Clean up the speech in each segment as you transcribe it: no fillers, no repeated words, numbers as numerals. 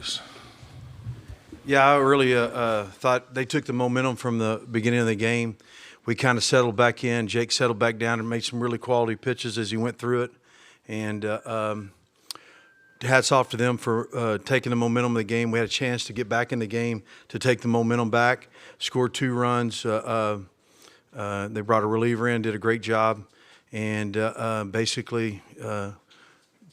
please. Yeah, I really thought they took the momentum from the beginning of the game. We kind of settled back in. Jake settled back down and made some really quality pitches as he went through it. And hats off to them for taking the momentum of the game. We had a chance to get back in the game to take the momentum back, scored 2 runs. They brought a reliever in, did a great job. And basically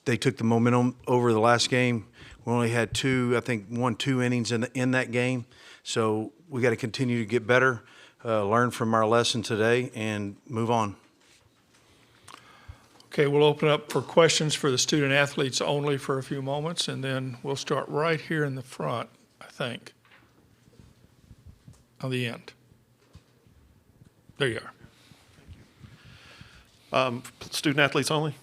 they took the momentum over the last game. We only had 2 innings in that game. So we got to continue to get better, learn from our lesson today, and move on. Okay, we'll open up for questions for the student athletes only for a few moments, and then we'll start right here in the front, I think, on the end. There you are. Student athletes only?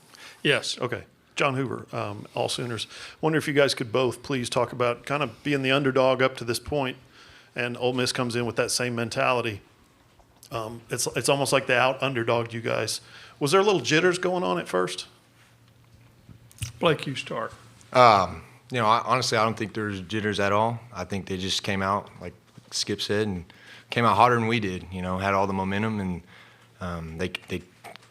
Yes. Okay. John Hoover, All Sooners. Wonder if you guys could both please talk about kind of being the underdog up to this point, and Ole Miss comes in with that same mentality. It's almost like they out-underdogged you guys. Was there a little jitters going on at first? Blake, you start. Honestly, I don't think there's jitters at all. I think they just came out, like Skip said, and came out hotter than we did. Had all the momentum, and they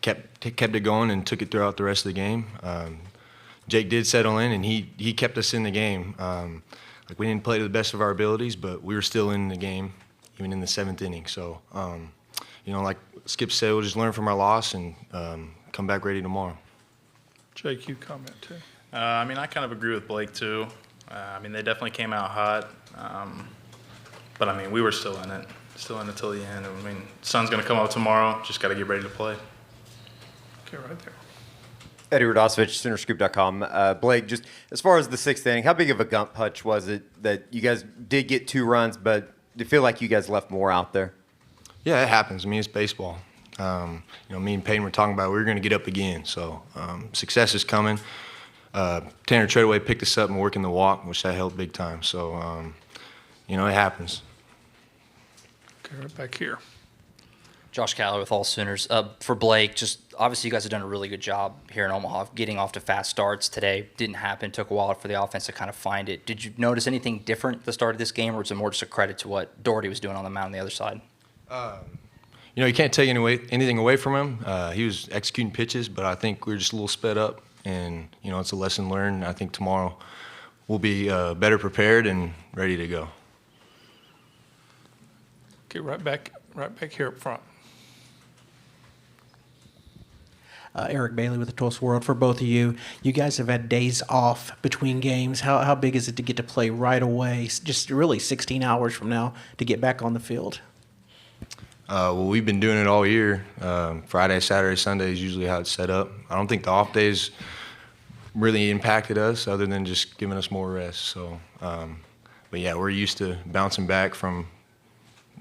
kept it going and took it throughout the rest of the game. Jake did settle in, and he kept us in the game. We didn't play to the best of our abilities, but we were still in the game, even in the 7th inning. So, like Skip said, we'll just learn from our loss and come back ready tomorrow. Jake, you comment too. I kind of agree with Blake too. They definitely came out hot, but we were still in it till the end. Sun's going to come out tomorrow. Just got to get ready to play. Okay, right there. Eddie Radosevich, Soonerscoop.com. Blake, just as far as the 6th inning, how big of a gut punch was it that you guys did get 2 runs, but do you feel like you guys left more out there? Yeah, it happens. It's baseball. Me and Peyton were talking about we were going to get up again. So success is coming. Tanner Treadaway picked us up and working the walk, which that helped big time. So, it happens. Okay, right back here. Josh Caller with All Sooners. For Blake, just obviously you guys have done a really good job here in Omaha getting off to fast starts today. Didn't happen. Took a while for the offense to kind of find it. Did you notice anything different at the start of this game, or is it more just a credit to what Doherty was doing on the mound on the other side? You can't take anything away from him. He was executing pitches, but I think we were just a little sped up, and it's a lesson learned. I think tomorrow we'll be better prepared and ready to go. Okay, right back here up front. Eric Bailey with the Tulsa World. For both of you, you guys have had days off between games. How big is it to get to play right away, just really 16 hours from now, to get back on the field? Well, we've been doing it all year. Friday, Saturday, Sunday is usually how it's set up. I don't think the off days really impacted us other than just giving us more rest. So, but yeah, we're used to bouncing back from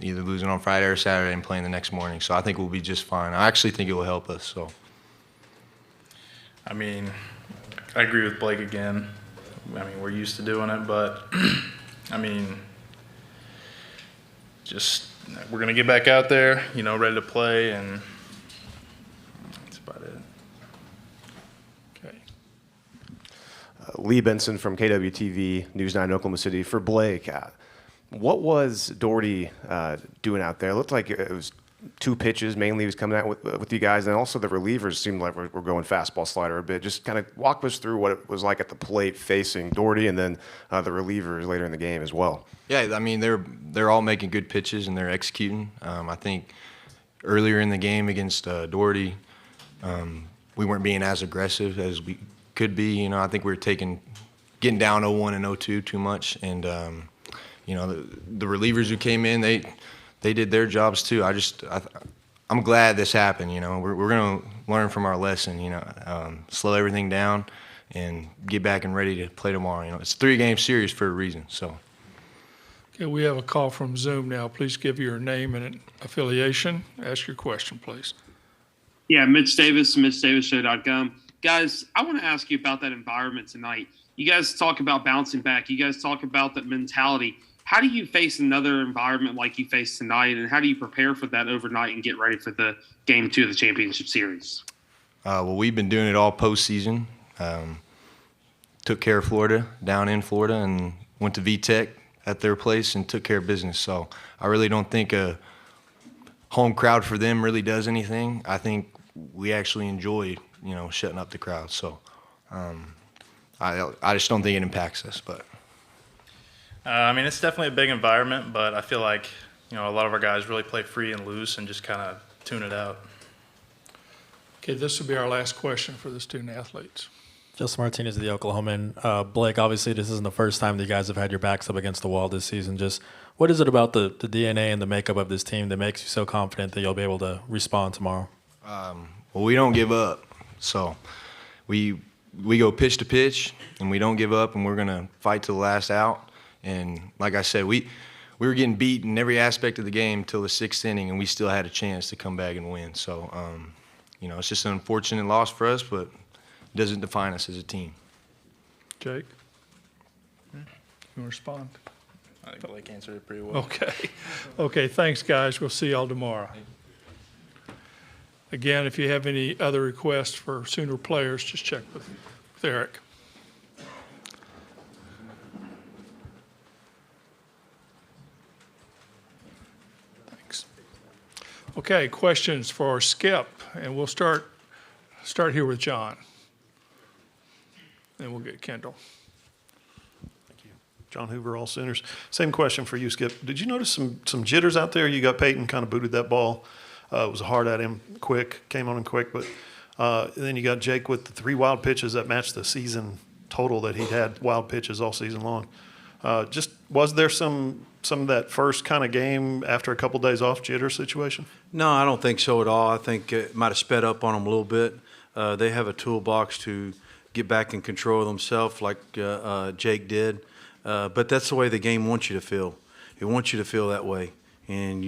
either losing on Friday or Saturday and playing the next morning. So I think we'll be just fine. I actually think it will help us. So. I agree with Blake again. We're used to doing it, but just we're going to get back out there, ready to play, and that's about it. Okay. Lee Benson from KWTV News 9 Oklahoma City. For Blake, what was Doherty doing out there? It looked like it was 2 pitches mainly he was coming out with you guys, and also the relievers seemed like we're going fastball slider a bit. Just kind of walk us through what it was like at the plate facing Doherty, and then the relievers later in the game as well. Yeah, they're all making good pitches and they're executing. I think earlier in the game against Doherty, we weren't being as aggressive as we could be. I think we were getting down 0-1 and 0-2 too much, and the relievers who came in, they did their jobs too. I'm glad this happened. We're going to learn from our lesson. Slow everything down and get back and ready to play tomorrow. It's a 3-game series for a reason. So. Okay, we have a call from Zoom now. Please give your name and affiliation. Ask your question, please. Yeah, Mitch Davis, MitchDavisShow.com. Guys, I want to ask you about that environment tonight. You guys talk about bouncing back. You guys talk about that mentality. How do you face another environment like you faced tonight, and how do you prepare for that overnight and get ready for the Game 2 of the championship series? Well, we've been doing it all postseason. Took care of Florida, down in Florida, and went to VTech at their place and took care of business. So I really don't think a home crowd for them really does anything. I think we actually enjoy, shutting up the crowd. So I just don't think it impacts us. But it's definitely a big environment, but I feel like, a lot of our guys really play free and loose and just kind of tune it out. Okay, this will be our last question for the student athletes. Justin Martinez of the Oklahoman. Blake, obviously this isn't the first time that you guys have had your backs up against the wall this season. Just what is it about the DNA and the makeup of this team that makes you so confident that you'll be able to respond tomorrow? Well, we don't give up. So we go pitch to pitch, and we don't give up, and we're going to fight to the last out. And like I said, we were getting beat in every aspect of the game till the 6th inning, and we still had a chance to come back and win. So, it's just an unfortunate loss for us, but it doesn't define us as a team. Jake? You want to respond? I think Blake answered it pretty well. Okay. Okay, thanks, guys. We'll see y'all tomorrow. Again, if you have any other requests for Sooner players, just check with Eric. Thanks. Okay, questions for Skip, and we'll start here with John. And we'll get Kendall. John Hoover, all Sooners. Same question for you, Skip. Did you notice some jitters out there? You got Peyton kind of booted that ball. It was hard at him, came on him quick. But then you got Jake with the 3 wild pitches that matched the season total that he'd had wild pitches all season long. Just was there some of that first kind of game after a couple days off jitter situation? No, I don't think so at all. I think it might have sped up on them a little bit. They have a toolbox to get back in control of themselves like Jake did. But that's the way the game wants you to feel. It wants you to feel that way. And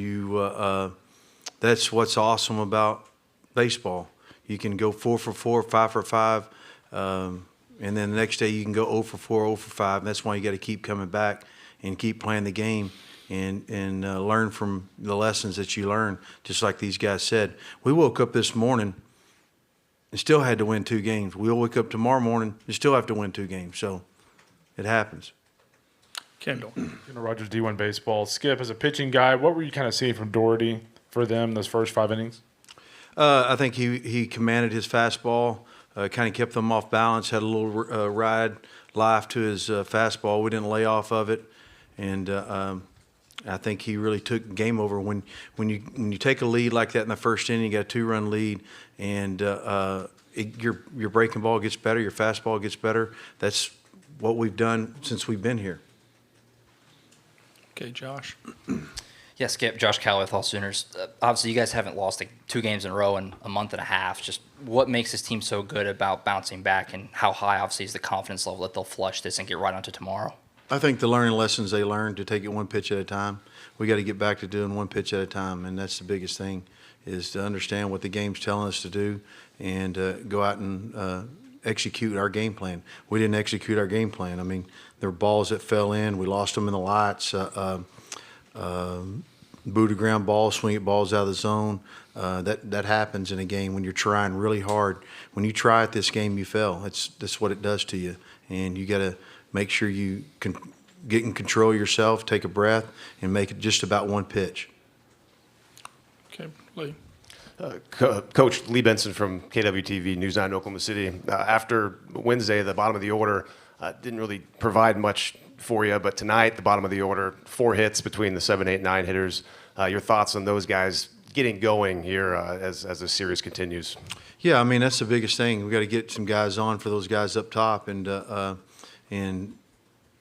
that's what's awesome about baseball. You can go 4 for 4, 5 for 5, and then the next day you can go 0 for 4, 0 for 5. And that's why you got to keep coming back and keep playing the game and learn from the lessons that you learn, just like these guys said. We woke up this morning and still had to win 2 games. We'll wake up tomorrow morning and still have to win 2 games. So it happens. Kendall. Rogers D1 Baseball. Skip, as a pitching guy, what were you kind of seeing from Doherty for them those first 5 innings? I think he commanded his fastball, kind of kept them off balance, had a little ride life to his fastball. We didn't lay off of it, and I think he really took the game over. When you take a lead like that in the first inning, you got a 2-run lead, and your breaking ball gets better, your fastball gets better. That's what we've done since we've been here. Okay, Josh. Yeah, Skip, Josh Calloway with All Sooners. Obviously, you guys haven't lost 2 games in a row in a month and a half. Just what makes this team so good about bouncing back, and how high, obviously, is the confidence level that they'll flush this and get right onto tomorrow? I think the learning lessons they learned to take it 1 pitch at a time. We got to get back to doing 1 pitch at a time, and that's the biggest thing, is to understand what the game's telling us to do and go out and execute our game plan. We didn't execute our game plan. I mean, there were balls that fell in. We lost them in the lights. Booted ground balls, swing at balls out of the zone. That happens in a game when you're trying really hard. When you try at this game, you fail. That's what it does to you. And you got to make sure you can get in control of yourself, take a breath, and make it just about 1 pitch. Okay, Lee. Coach Lee Benson from KWTV News 9 Oklahoma City. After Wednesday, the bottom of the order didn't really provide much for you, but tonight, the bottom of the order, 4 hits between the 7, 8, 9 hitters. Your thoughts on those guys getting going here as the series continues? Yeah, I mean, that's the biggest thing. We got to get some guys on for those guys up top, and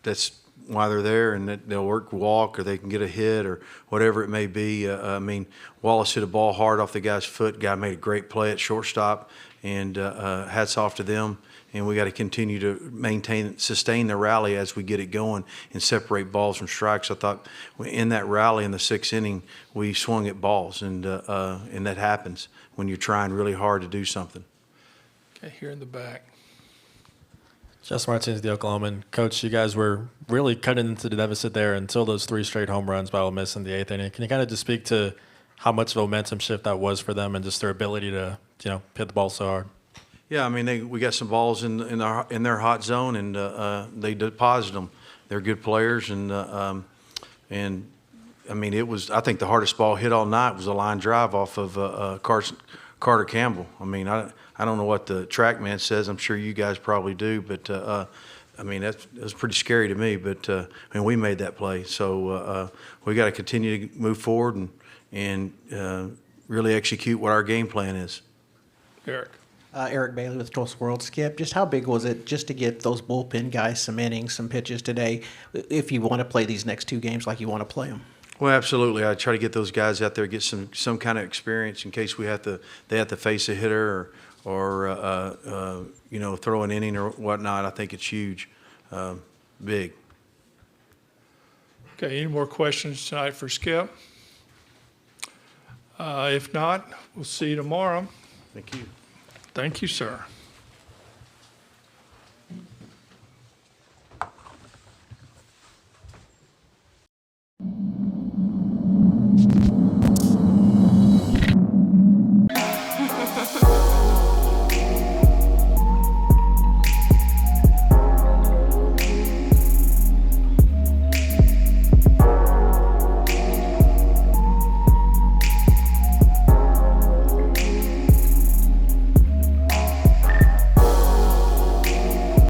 that's why they're there, and that they'll walk, or they can get a hit, or whatever it may be. I mean, Wallace hit a ball hard off the guy's foot. Guy made a great play at shortstop, and hats off to them. And we got to continue to sustain the rally as we get it going and separate balls from strikes. I thought in that rally in the 6th inning, we swung at balls, and that happens when you're trying really hard to do something. Okay, here in the back. Justin Martinez, the Oklahoman. Coach, you guys were really cutting into the deficit there until those 3 straight home runs by Ole Miss in the 8th inning. Can you kind of just speak to how much of a momentum shift that was for them and just their ability to, hit the ball so hard? Yeah, I mean, we got some balls in their hot zone, and they deposited them. they're good players, and I mean, I think the hardest ball hit all night was a line drive off of Carter Campbell. I mean, I don't know what the track man says. I'm sure you guys probably do, but I mean, that was pretty scary to me. But I mean, we made that play, so we got to continue to move forward and really execute what our game plan is. Eric. Eric Bailey with Tulsa World. Skip, just how big was it just to get those bullpen guys some innings, some pitches today, if you want to play these next 2 games like you want to play them? Well, absolutely. I try to get those guys out there, get some kind of experience in case they have to face a hitter or throw an inning or whatnot. I think it's huge, big. Okay, any more questions tonight for Skip? If not, we'll see you tomorrow. Thank you. Thank you, sir.